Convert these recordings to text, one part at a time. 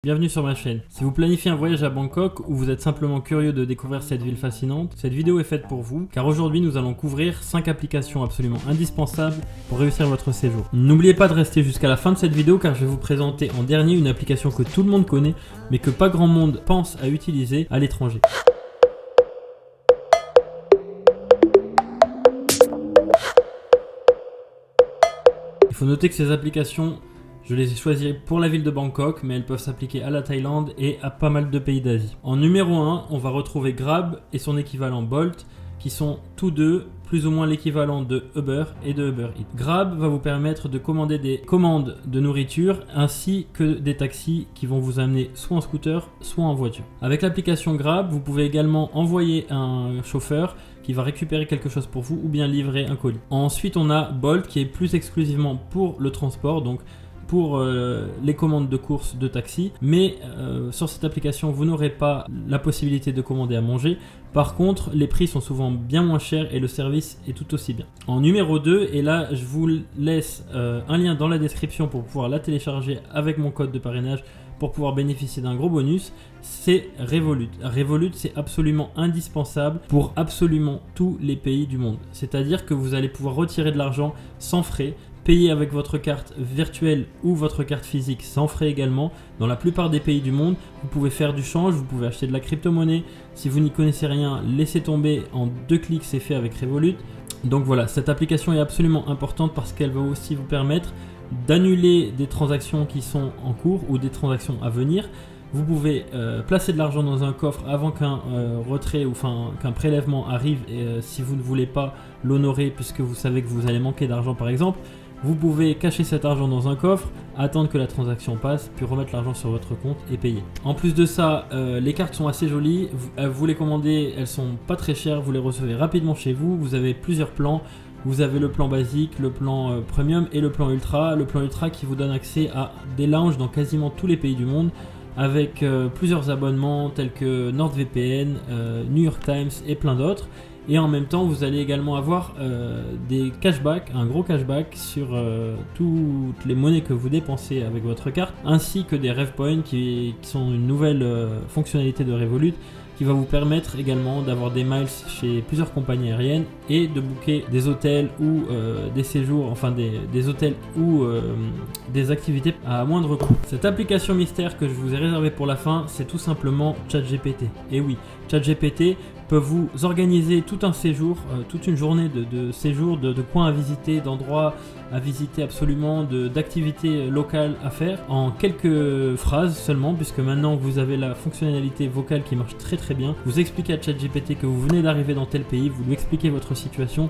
Bienvenue sur ma chaîne. Si vous planifiez un voyage à Bangkok ou vous êtes simplement curieux de découvrir cette ville fascinante, cette vidéo est faite pour vous car aujourd'hui nous allons couvrir 5 applications absolument indispensables pour réussir votre séjour. N'oubliez pas de rester jusqu'à la fin de cette vidéo car je vais vous présenter en dernier une application que tout le monde connaît mais que pas grand monde pense à utiliser à l'étranger. Il faut noter que ces applications, je les ai choisies pour la ville de Bangkok, mais elles peuvent s'appliquer à la Thaïlande et à pas mal de pays d'Asie. En numéro 1, on va retrouver Grab et son équivalent Bolt, qui sont tous deux plus ou moins l'équivalent de Uber et de Uber Eats. Grab va vous permettre de commander des commandes de nourriture ainsi que des taxis qui vont vous amener soit en scooter, soit en voiture. Avec l'application Grab, vous pouvez également envoyer un chauffeur qui va récupérer quelque chose pour vous ou bien livrer un colis. Ensuite, on a Bolt qui est plus exclusivement pour le transport, donc pour les commandes de courses de taxi, mais sur cette application vous n'aurez pas la possibilité de commander à manger. Par contre les prix sont souvent bien moins chers et le service est tout aussi bien. En numéro 2, et là je vous laisse un lien dans la description pour pouvoir la télécharger avec mon code de parrainage pour pouvoir bénéficier d'un gros bonus, c'est Revolut. Revolut, c'est absolument indispensable pour absolument tous les pays du monde. C'est-à-dire que vous allez pouvoir retirer de l'argent sans frais, payer avec votre carte virtuelle ou votre carte physique sans frais également. Dans la plupart des pays du monde, vous pouvez faire du change, vous pouvez acheter de la crypto-monnaie. Si vous n'y connaissez rien, laissez tomber, en 2 clics c'est fait avec Revolut. Donc voilà, cette application est absolument importante parce qu'elle va aussi vous permettre d'annuler des transactions qui sont en cours ou des transactions à venir. Vous pouvez placer de l'argent dans un coffre avant qu'un retrait ou qu'un prélèvement arrive si vous ne voulez pas l'honorer puisque vous savez que vous allez manquer d'argent par exemple. Vous pouvez cacher cet argent dans un coffre, attendre que la transaction passe, puis remettre l'argent sur votre compte et payer. En plus de ça, les cartes sont assez jolies, vous les commandez, elles sont pas très chères, vous les recevez rapidement chez vous, vous avez plusieurs plans. Vous avez le plan basique, le plan premium et le plan ultra. Le plan ultra qui vous donne accès à des lounges dans quasiment tous les pays du monde avec plusieurs abonnements tels que NordVPN, New York Times et plein d'autres. Et en même temps, vous allez également avoir des cashbacks, un gros cashback sur toutes les monnaies que vous dépensez avec votre carte, ainsi que des RevPoints qui sont une nouvelle fonctionnalité de Revolut qui va vous permettre également d'avoir des miles chez plusieurs compagnies aériennes et de booker des hôtels ou des séjours, enfin des hôtels ou des activités à moindre coût. Cette application mystère que je vous ai réservée pour la fin, c'est tout simplement ChatGPT. Et oui, ChatGPT peut vous organiser tout un séjour, toute une journée de séjour, de coins à visiter, d'endroits à visiter absolument, d'activités locales à faire en quelques phrases seulement, puisque maintenant vous avez la fonctionnalité vocale qui marche très bien. Vous expliquez à ChatGPT que vous venez d'arriver dans tel pays, vous lui expliquez votre situation,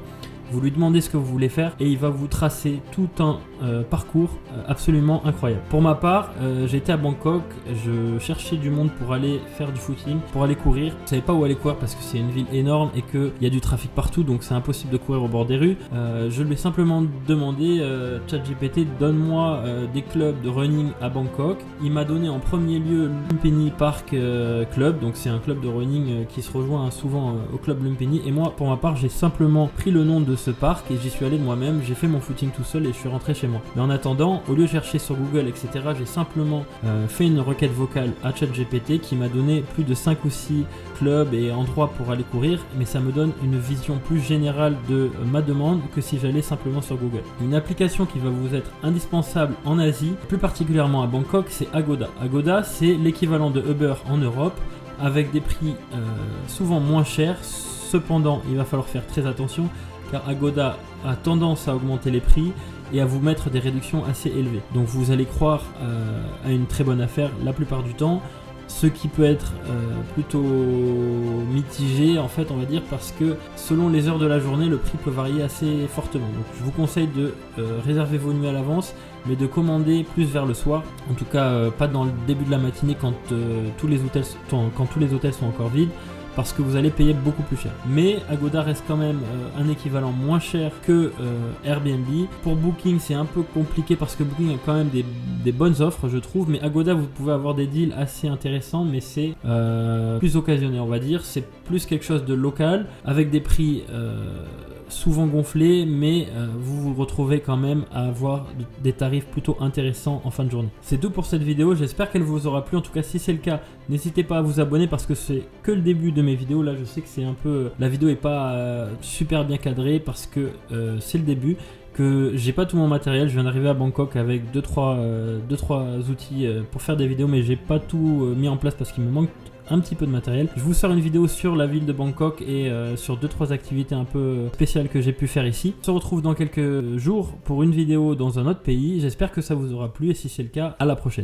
vous lui demandez ce que vous voulez faire et il va vous tracer tout un parcours absolument incroyable. Pour ma part, j'étais à Bangkok, je cherchais du monde pour aller faire du footing, pour aller courir. Je ne savais pas où aller courir parce que c'est une ville énorme et qu'il y a du trafic partout, donc c'est impossible de courir au bord des rues. Je lui ai simplement demandé, ChatGPT, donne-moi des clubs de running à Bangkok. Il m'a donné en premier lieu Lumpini Park Club, donc c'est un club de running qui se rejoint souvent au club Lumpini. Et moi, pour ma part, j'ai simplement pris le nom de ce parc et j'y suis allé de moi-même, j'ai fait mon footing tout seul et je suis rentré chez moi. Mais en attendant, au lieu de chercher sur Google etc, j'ai simplement fait une requête vocale à ChatGPT qui m'a donné plus de 5 ou 6 clubs et endroits pour aller courir, mais ça me donne une vision plus générale de ma demande que si j'allais simplement sur Google. Une application qui va vous être indispensable en Asie, plus particulièrement à Bangkok, c'est Agoda. Agoda, c'est l'équivalent de Uber en Europe avec des prix souvent moins chers. Cependant, il va falloir faire très attention car Agoda a tendance à augmenter les prix et à vous mettre des réductions assez élevées. Donc vous allez croire à une très bonne affaire la plupart du temps, ce qui peut être plutôt mitigé en fait on va dire parce que selon les heures de la journée le prix peut varier assez fortement. Donc je vous conseille de réserver vos nuits à l'avance mais de commander plus vers le soir, en tout cas pas dans le début de la matinée quand tous les hôtels sont encore vides, parce que vous allez payer beaucoup plus cher. Mais Agoda reste quand même un équivalent moins cher que Airbnb. Pour Booking, c'est un peu compliqué parce que Booking a quand même des bonnes offres, je trouve. Mais Agoda, vous pouvez avoir des deals assez intéressants, mais c'est plus occasionné, on va dire. C'est plus quelque chose de local, avec des prix souvent gonflé, mais vous vous retrouvez quand même à avoir des tarifs plutôt intéressants en fin de journée. C'est tout pour cette vidéo, j'espère qu'elle vous aura plu. En tout cas, si c'est le cas, n'hésitez pas à vous abonner parce que c'est que le début de mes vidéos. Là, je sais que c'est un peu... la vidéo est pas super bien cadrée parce que c'est le début, que j'ai pas tout mon matériel. Je viens d'arriver à Bangkok avec 2-3 outils pour faire des vidéos, mais j'ai pas tout mis en place parce qu'il me manque un petit peu de matériel. Je vous sors une vidéo sur la ville de Bangkok et sur 2-3 activités un peu spéciales que j'ai pu faire ici. On se retrouve dans quelques jours pour une vidéo dans un autre pays. J'espère que ça vous aura plu et si c'est le cas, à la prochaine.